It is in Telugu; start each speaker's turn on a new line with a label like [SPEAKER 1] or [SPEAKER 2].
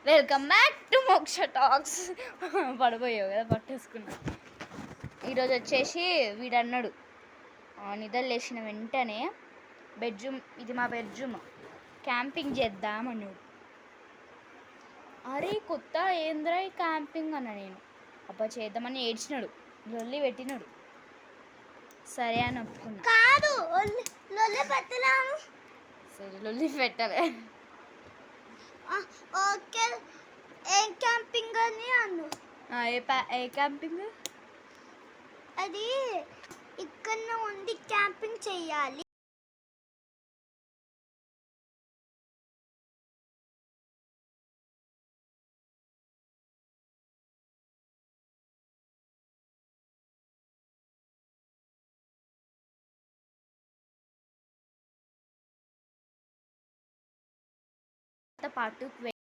[SPEAKER 1] వెల్కమ్ బ్యాక్ టు మోక్ష టాక్స్. పడిపోయావు కదా, పట్టేసుకున్నా. ఈరోజు వచ్చేసి వీడు అన్నాడు, నిద్ర లేచిన వెంటనే బెడ్రూమ్, ఇది మా బెడ్రూమ్, క్యాంపింగ్ చేద్దాం అన్నాడు. అరే కొత్త ఏంద్రా క్యాంపింగ్ అన్న. నేను అబ్బా చేద్దామని ఏడ్చినాడు, లొల్లి పెట్టినాడు. సరే అని ఒప్పుకున్నా.
[SPEAKER 2] కాదు
[SPEAKER 1] సరే లొల్లి పెట్టలే.
[SPEAKER 2] ఓకే, ఏం క్యాంపింగ్ అని అను.
[SPEAKER 1] ఏ క్యాంపింగ్?
[SPEAKER 2] అది ఇక్కడ ఉండి క్యాంపింగ్ చెయ్యాలి.
[SPEAKER 1] పార్ట్ 2